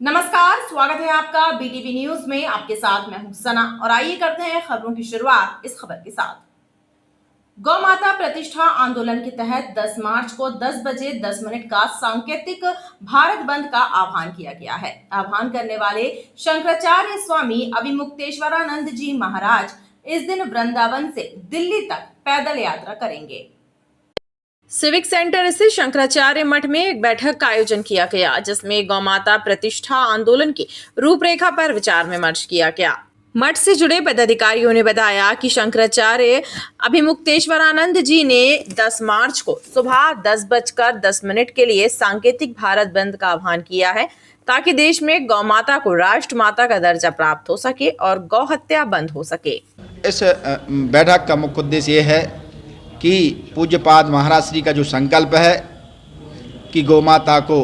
नमस्कार, स्वागत है आपका बीटीवी न्यूज में। आपके साथ मैं हूं सना और आइए करते हैं खबरों की शुरुआत इस खबर के साथ। गौ माता प्रतिष्ठा आंदोलन के तहत 10 मार्च को 10 बजे 10 मिनट का सांकेतिक भारत बंद का आह्वान किया गया है। आह्वान करने वाले शंकराचार्य स्वामी अभिमुक्तेश्वरानंद जी महाराज इस दिन वृंदावन से दिल्ली तक पैदल यात्रा करेंगे। सिविक सेंटर स्थित शंकराचार्य मठ में एक बैठक का आयोजन किया गया, जिसमें गौ माता प्रतिष्ठा आंदोलन की रूपरेखा पर विचार विमर्श किया गया। मठ से जुड़े पदाधिकारियों ने बताया कि शंकराचार्य अभिमुक्तेश्वरानंद जी ने 10 मार्च को सुबह 10:10 के लिए सांकेतिक भारत बंद का आह्वान किया है, ताकि देश में गौ माता को राष्ट्र माता का दर्जा प्राप्त हो सके और गौ हत्या बंद हो सके। इस बैठक का मुख्य उद्देश्य ये है कि पूज्यपाद महाराज श्री का जो संकल्प है कि गौ माता को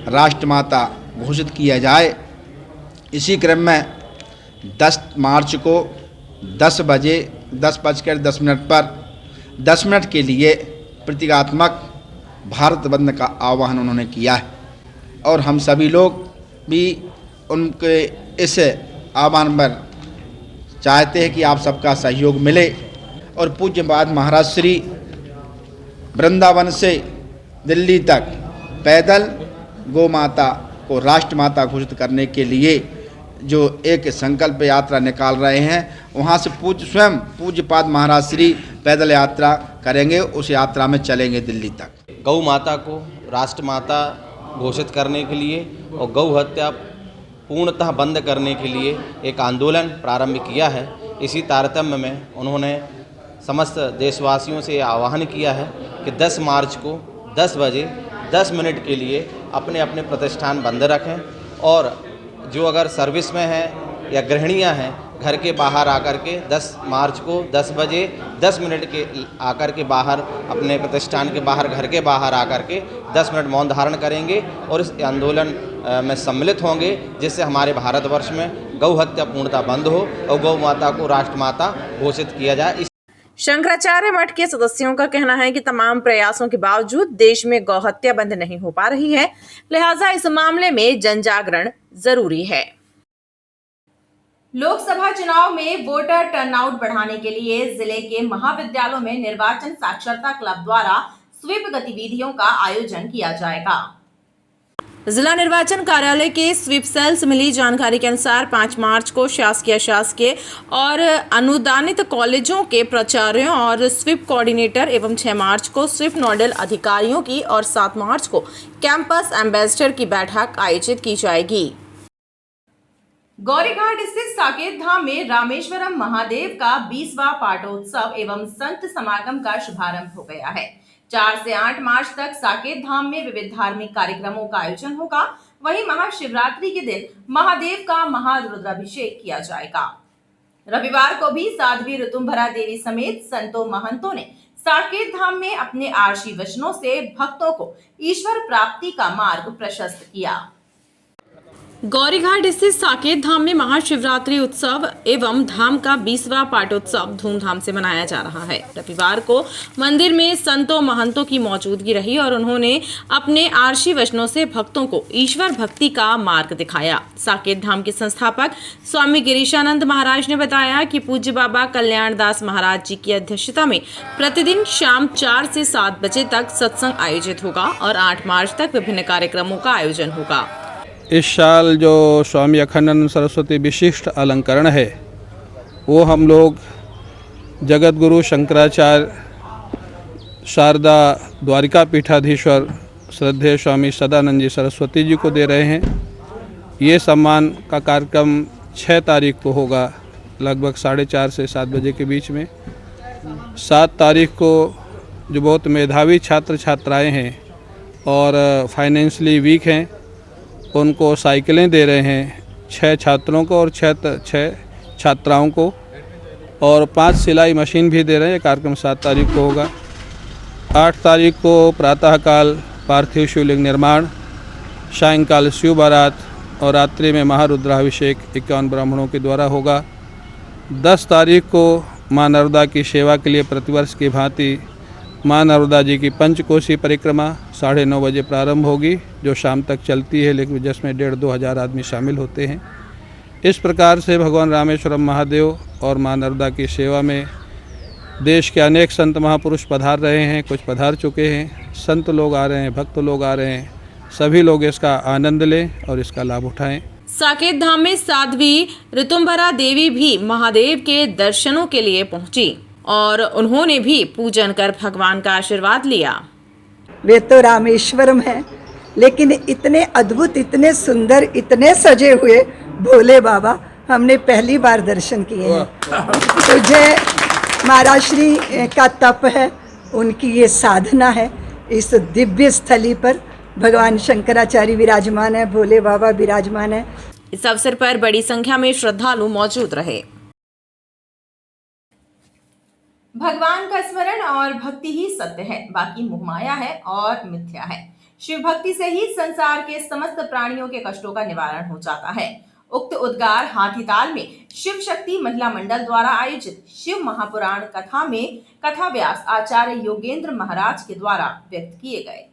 राष्ट्र माता घोषित किया जाए, इसी क्रम में 10 मार्च को 10:10 पर 10 मिनट के लिए प्रतीकात्मक भारत बंद का आह्वान उन्होंने किया है और हम सभी लोग भी उनके इस आह्वान पर चाहते हैं कि आप सबका सहयोग मिले और पूज्यपाद महाराज श्री वृंदावन से दिल्ली तक पैदल गौ माता को राष्ट्र माता घोषित करने के लिए जो एक संकल्प यात्रा निकाल रहे हैं, वहाँ से स्वयं पूज्यपाद महाराज श्री पैदल यात्रा करेंगे, उस यात्रा में चलेंगे दिल्ली तक। गौ माता को राष्ट्र माता घोषित करने के लिए और गौ हत्या पूर्णतः बंद करने के लिए एक आंदोलन प्रारंभ किया है। इसी तारतम्य में उन्होंने समस्त देशवासियों से आह्वान किया है कि 10 मार्च को 10:10 के लिए अपने अपने प्रतिष्ठान बंद रखें और जो अगर सर्विस में हैं या गृहिणियां हैं, घर के बाहर आकर के 10 मार्च को 10:10 के आकर के बाहर अपने प्रतिष्ठान के बाहर, घर के बाहर आकर के 10 मिनट मौन धारण करेंगे और इस आंदोलन में सम्मिलित होंगे, जिससे हमारे भारतवर्ष में गौ हत्या पूर्णतः बंद हो और गौ माता को राष्ट्र माता घोषित किया जाए। शंकराचार्य मठ के सदस्यों का कहना है कि तमाम प्रयासों के बावजूद देश में गौ हत्या बंद नहीं हो पा रही है, लिहाजा इस मामले में जन जागरण जरूरी है। लोकसभा चुनाव में वोटर टर्नआउट बढ़ाने के लिए जिले के महाविद्यालयों में निर्वाचन साक्षरता क्लब द्वारा स्वीप गतिविधियों का आयोजन किया जाएगा। जिला निर्वाचन कार्यालय के स्वीप सेल से मिली जानकारी के अनुसार 5 मार्च को शासकीय और अनुदानित कॉलेजों के प्राचार्यों और स्वीप कोऑर्डिनेटर एवं 6 मार्च को स्वीप नोडल अधिकारियों की और 7 मार्च को कैंपस एम्बेसडर की बैठक आयोजित की जाएगी। गौरीघाट स्थित साकेत धाम में रामेश्वरम महादेव का 20वां पाटोत्सव एवं संत समागम का शुभारंभ हो गया है। 4 से 8 मार्च तक साकेत धाम में विविध धार्मिक कार्यक्रमों का आयोजन होगा। वहीं महाशिवरात्रि के दिन महादेव का महारुद्राभिषेक किया जाएगा। रविवार को भी साध्वी ऋतुंभरा देवी समेत संतों महंतों ने साकेत धाम में अपने आरसी वचनों से भक्तों को ईश्वर प्राप्ति का मार्ग प्रशस्त किया। गौरीघाट स्थित साकेत धाम में महाशिवरात्रि उत्सव एवं धाम का 20वां पाटोत्सव धूमधाम से मनाया जा रहा है। रविवार को मंदिर में संतों महंतों की मौजूदगी रही और उन्होंने अपने आरसी वचनों से भक्तों को ईश्वर भक्ति का मार्ग दिखाया। साकेत धाम के संस्थापक स्वामी गिरीशानंद महाराज ने बताया कि पूज्य बाबा कल्याण दास महाराज जी की अध्यक्षता में प्रतिदिन शाम 4 से 7 बजे तक सत्संग आयोजित होगा और 8 मार्च तक विभिन्न कार्यक्रमों का आयोजन होगा। इस साल जो स्वामी अखंडानंद सरस्वती विशिष्ट अलंकरण है, वो हम लोग जगत गुरु शंकराचार्य शारदा द्वारिका पीठाधीश्वर श्रद्धेय स्वामी सदानंद जी सरस्वती जी को दे रहे हैं। ये सम्मान का कार्यक्रम 6 तारीख को होगा, लगभग 4:30 से 7 बजे के बीच में। 7 तारीख को जो बहुत मेधावी छात्र छात्राएँ हैं और फाइनेंशियली वीक हैं, उनको साइकिलें दे रहे हैं, 6 छात्रों को और 6 छात्राओं को, और 5 सिलाई मशीन भी दे रहे हैं। ये कार्यक्रम 7 तारीख को होगा। 8 तारीख को प्रातःकाल पार्थिव शिवलिंग निर्माण, सायंकाल शिव बारात और रात्रि में महारुद्राभिषेक 51 ब्राह्मणों के द्वारा होगा। 10 तारीख को माँ नर्मदा की सेवा के लिए प्रतिवर्ष की भांति माँ नर्मदा जी की पंचकोसी परिक्रमा 9:30 बजे प्रारंभ होगी, जो शाम तक चलती है, लेकिन जिसमें 1,500-2 हज़ार आदमी शामिल होते हैं। इस प्रकार से भगवान रामेश्वरम महादेव और माँ नर्मदा की सेवा में देश के अनेक संत महापुरुष पधार रहे हैं, कुछ पधार चुके हैं। संत लोग आ रहे हैं, भक्त लोग आ रहे हैं, सभी लोग इसका आनंद लें और इसका लाभ उठाएं। साकेत धाम में साध्वी ऋतुम्भरा देवी भी महादेव के दर्शनों के लिए पहुंची और उन्होंने भी पूजन कर भगवान का आशीर्वाद लिया। वे तो रामेश्वरम है, लेकिन इतने अद्भुत, इतने सुंदर, इतने सजे हुए भोले बाबा हमने पहली बार दर्शन किए हैं। तो जय महाराज श्री का तप है, उनकी ये साधना है। इस दिव्य स्थली पर भगवान शंकराचार्य विराजमान है, भोले बाबा विराजमान है। इस अवसर पर बड़ी संख्या में श्रद्धालु मौजूद रहे। भगवान का स्मरण और भक्ति ही सत्य है, बाकी मोहमाया है और मिथ्या है। शिव भक्ति से ही संसार के समस्त प्राणियों के कष्टों का निवारण हो जाता है। उक्त उद्गार हाथीताल में शिव शक्ति महिला मंडल द्वारा आयोजित शिव महापुराण कथा में कथा व्यास आचार्य योगेंद्र महाराज के द्वारा व्यक्त किए गए।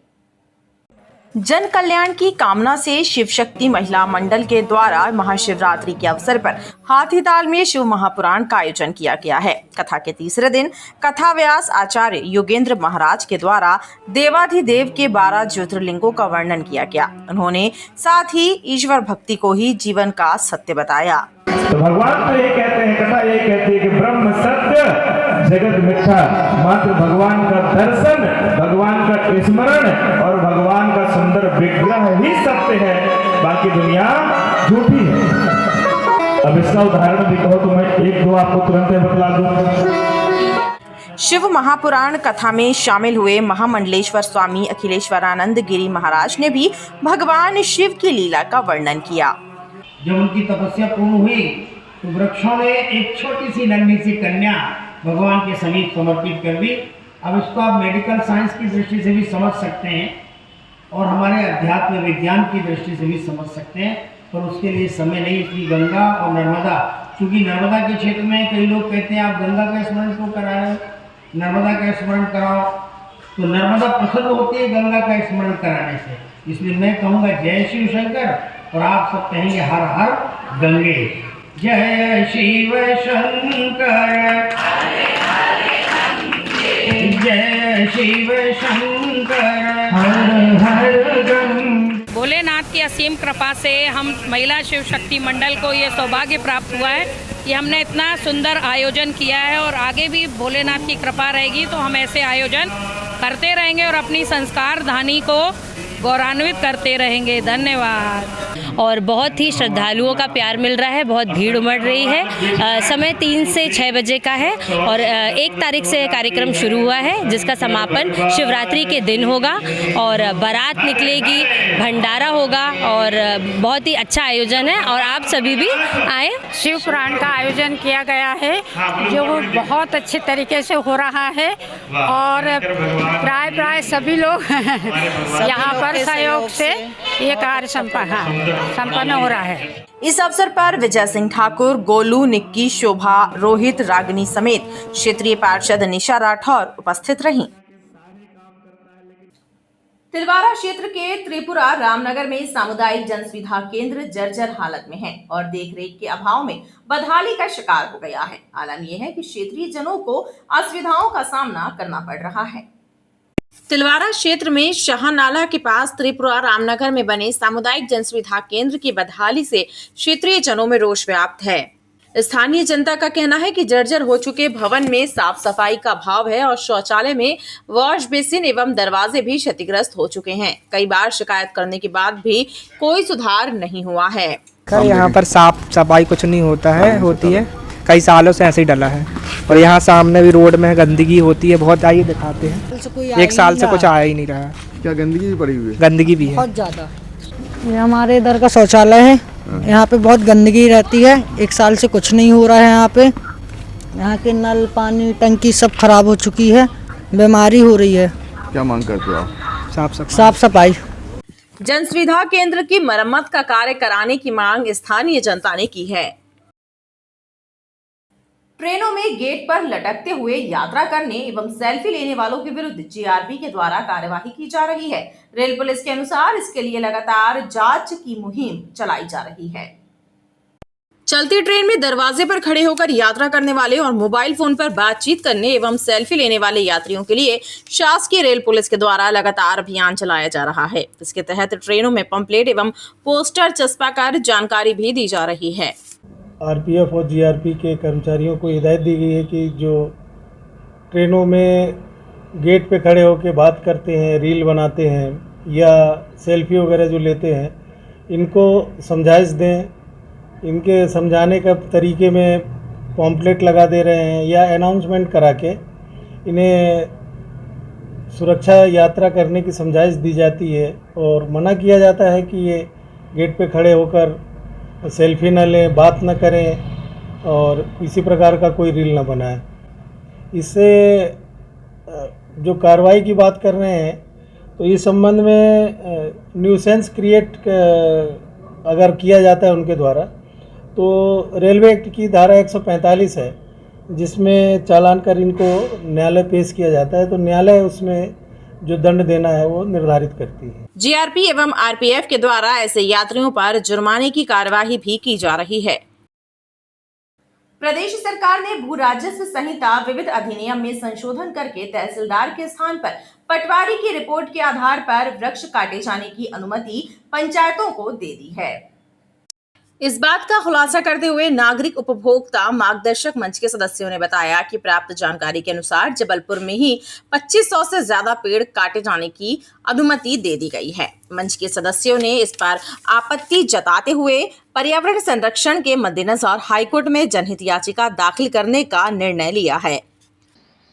जन कल्याण की कामना से शिव शक्ति महिला मंडल के द्वारा महाशिवरात्रि के अवसर पर हाथीताल में शिव महापुराण का आयोजन किया गया है। कथा के तीसरे दिन कथा व्यास आचार्य योगेंद्र महाराज के द्वारा देवाधिदेव के 12 ज्योतिर्लिंगों का वर्णन किया गया। उन्होंने साथ ही ईश्वर भक्ति को ही जीवन का सत्य बताया। तो भगवान तो ये कहते हैं, कथा ये कहती है कि ब्रह्म सत्य जगत मिथ्या, मात्र भगवान का दर्शन, भगवान का स्मरण और भगवान का सुंदर विग्रह ही सत्य है, बाकी दुनिया झूठी है। अब इसका उदाहरण भी कहो तो मैं 1-2 आपको तुरंत बतला दूं। शिव महापुराण कथा में शामिल हुए महामंडलेश्वर स्वामी अखिलेश्वरानंद गिरी महाराज ने भी भगवान शिव की लीला का वर्णन किया। जब उनकी तपस्या पूर्ण हुई तो वृक्षों ने एक छोटी सी नन्ही सी कन्या भगवान के समीप समर्पित कर दी। अब इसको आप मेडिकल साइंस की दृष्टि से भी समझ सकते हैं और हमारे अध्यात्म विज्ञान की दृष्टि से भी समझ सकते हैं, पर उसके लिए समय नहीं। इसलिए गंगा और नर्मदा, क्योंकि नर्मदा के क्षेत्र में कई लोग कहते हैं आप गंगा का स्मरण क्यों करा रहे हो, नर्मदा का स्मरण कराओ, तो नर्मदा प्रसन्न होती है गंगा का स्मरण कराने से। इसलिए मैं कहूँगा जय शिव शंकर और आप सब कहेंगे हर हर गंगे। जय शिव शंकर, जय शिव शंकर, हर हर गंगे। भोलेनाथ की असीम कृपा से हम महिला शिव शक्ति मंडल को ये सौभाग्य प्राप्त हुआ है कि हमने इतना सुंदर आयोजन किया है और आगे भी भोलेनाथ की कृपा रहेगी तो हम ऐसे आयोजन करते रहेंगे और अपनी संस्कार धानी को गौरवान्वित करते रहेंगे। धन्यवाद। और बहुत ही श्रद्धालुओं का प्यार मिल रहा है, बहुत भीड़ उमड़ रही है। समय 3 से 6 बजे का है और 1 तारीख से कार्यक्रम शुरू हुआ है, जिसका समापन शिवरात्रि के दिन होगा और बारात निकलेगी, भंडारा होगा और बहुत ही अच्छा आयोजन है और आप सभी भी आए। शिव पुराण का आयोजन किया गया है जो बहुत अच्छे तरीके से हो रहा है और प्राय सभी लोग यहाँ पर सहयोग से ये कार्य संपन्न हो रहा है। इस अवसर पर विजय सिंह ठाकुर, गोलू, निक्की, शोभा, रोहित, रागिनी समेत क्षेत्रीय पार्षद निशा राठौर उपस्थित रहीं। तिलवारा क्षेत्र के त्रिपुरा रामनगर में सामुदायिक जन सुविधा केंद्र जर्जर हालत में है और देखरेख के अभाव में बदहाली का शिकार हो गया है। आलम यह है कि क्षेत्रीय जनों को असुविधाओं का सामना करना पड़ रहा है। तिलवारा क्षेत्र में शाहनाला के पास त्रिपुरा रामनगर में बने सामुदायिक जन सुविधा केंद्र की बदहाली से क्षेत्रीय जनों में रोष व्याप्त है। स्थानीय जनता का कहना है कि जर्जर हो चुके भवन में साफ सफाई का अभाव है और शौचालय में वॉश बेसिन एवं दरवाजे भी क्षतिग्रस्त हो चुके हैं। कई बार शिकायत करने के बाद भी कोई सुधार नहीं हुआ है। यहाँ पर साफ सफाई कुछ नहीं होती है, कई सालों से ऐसे ही डला है और यहाँ सामने भी रोड में गंदगी होती है बहुत। आइए दिखाते हैं, 1 साल से कुछ आया ही नहीं रहा। क्या गंदगी भी पड़ी हुई है? गंदगी भी है बहुत ज़्यादा। ये हमारे इधर का शौचालय है, यहाँ पे बहुत गंदगी रहती है। 1 साल से कुछ नहीं हो रहा है यहाँ पे। यहाँ के नल, पानी, टंकी सब खराब हो चुकी है, बीमारी हो रही है। क्या मांग करते हो आप? साफ सफाई। जन सुविधा केंद्र की मरम्मत का कार्य कराने की मांग स्थानीय जनता ने की है। ट्रेनों में गेट पर लटकते हुए यात्रा करने एवं सेल्फी लेने वालों के विरुद्ध जीआरपी के द्वारा कार्यवाही की जा रही है। रेल पुलिस के अनुसार इसके लिए लगातार जांच की मुहिम चलाई जा रही है। चलती ट्रेन में दरवाजे पर खड़े होकर यात्रा करने वाले और मोबाइल फोन पर बातचीत करने एवं सेल्फी लेने वाले यात्रियों के लिए शासकीय रेल पुलिस के द्वारा लगातार अभियान चलाया जा रहा है। इसके तहत ट्रेनों में पंपलेट एवं पोस्टर चस्पा कर जानकारी भी दी जा रही है। आरपीएफ और जीआरपी के कर्मचारियों को हिदायत दी गई है कि जो ट्रेनों में गेट पे खड़े होकर बात करते हैं, रील बनाते हैं या सेल्फी वगैरह जो लेते हैं, इनको समझाइश दें। इनके समझाने का तरीके में पॉम्पलेट लगा दे रहे हैं या अनाउंसमेंट करा के इन्हें सुरक्षा यात्रा करने की समझाइश दी जाती है और मना किया जाता है कि ये गेट पे खड़े होकर सेल्फी न लें, बात न करें और किसी प्रकार का कोई रील न बनाएं। इससे जो कार्रवाई की बात कर रहे हैं तो इस संबंध में न्यूसेंस क्रिएट अगर किया जाता है उनके द्वारा तो रेलवे एक्ट की धारा 145 है जिसमें चालान कर इनको न्यायालय पेश किया जाता है, तो न्यायालय उसमें जो दंड देना है वो निर्धारित करती है। जीआरपी एवं आरपीएफ के द्वारा ऐसे यात्रियों पर जुर्माने की कार्यवाही भी की जा रही है। प्रदेश सरकार ने भू राजस्व संहिता विविध अधिनियम में संशोधन करके तहसीलदार के स्थान पर पटवारी की रिपोर्ट के आधार पर वृक्ष काटे जाने की अनुमति पंचायतों को दे दी है। इस बात का खुलासा करते हुए नागरिक उपभोक्ता मार्गदर्शक मंच के सदस्यों ने बताया कि प्राप्त जानकारी के अनुसार जबलपुर में ही 2500 से ज्यादा पेड़ काटे जाने की अनुमति दे दी गई है। मंच के सदस्यों ने इस पर आपत्ति जताते हुए पर्यावरण संरक्षण के मद्देनजर हाईकोर्ट में जनहित याचिका दाखिल करने का निर्णय लिया है।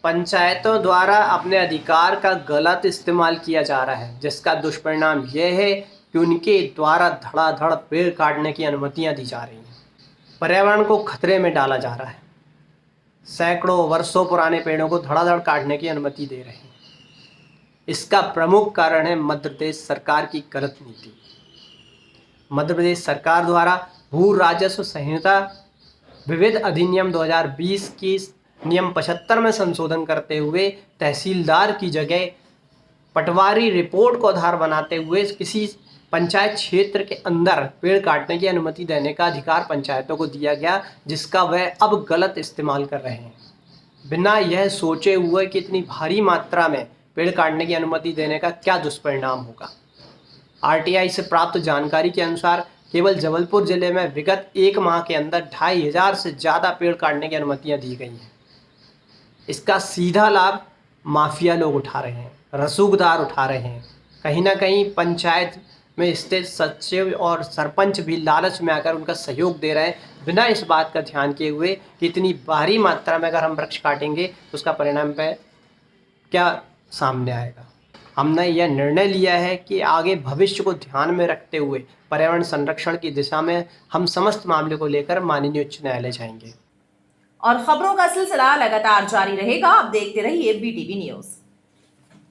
पंचायतों द्वारा अपने अधिकार का गलत इस्तेमाल किया जा रहा है, जिसका दुष्परिणाम यह है कि उनके द्वारा धड़ाधड़ पेड़ काटने की अनुमतियां दी जा रही हैं। पर्यावरण को खतरे में डाला जा रहा है। सैकड़ों वर्षों पुराने पेड़ों को धड़ाधड़ काटने की अनुमति दे रहे हैं। इसका प्रमुख कारण है मध्य प्रदेश सरकार की गलत नीति। मध्य प्रदेश सरकार द्वारा भू राजस्व संहिता विविध अधिनियम 2020 की नियम 75 में संशोधन करते हुए तहसीलदार की जगह पटवारी रिपोर्ट को आधार बनाते हुए किसी पंचायत क्षेत्र के अंदर पेड़ काटने की अनुमति देने का अधिकार पंचायतों को दिया गया, जिसका वह अब गलत इस्तेमाल कर रहे हैं। बिना यह सोचे हुए कि इतनी भारी मात्रा में पेड़ काटने की अनुमति देने का क्या दुष्परिणाम होगा। आरटीआई से प्राप्त जानकारी के अनुसार केवल जबलपुर जिले में विगत 1 माह के अंदर 2500 से ज़्यादा पेड़ काटने की अनुमतियाँ दी गई हैं। इसका सीधा लाभ माफिया लोग उठा रहे हैं, रसूखदार उठा रहे हैं। कहीं ना कहीं पंचायत में स्थित सचिव और सरपंच भी लालच में आकर उनका सहयोग दे रहे हैं, बिना इस बात का ध्यान किए हुए कि इतनी भारी मात्रा में अगर हम वृक्ष काटेंगे तो उसका परिणाम पे क्या सामने आएगा। हमने यह निर्णय लिया है कि आगे भविष्य को ध्यान में रखते हुए पर्यावरण संरक्षण की दिशा में हम समस्त मामले को लेकर माननीय उच्च न्यायालय जाएंगे। और खबरों का सिलसिला लगातार जारी रहेगा। आप देखते रहिए BTV न्यूज़।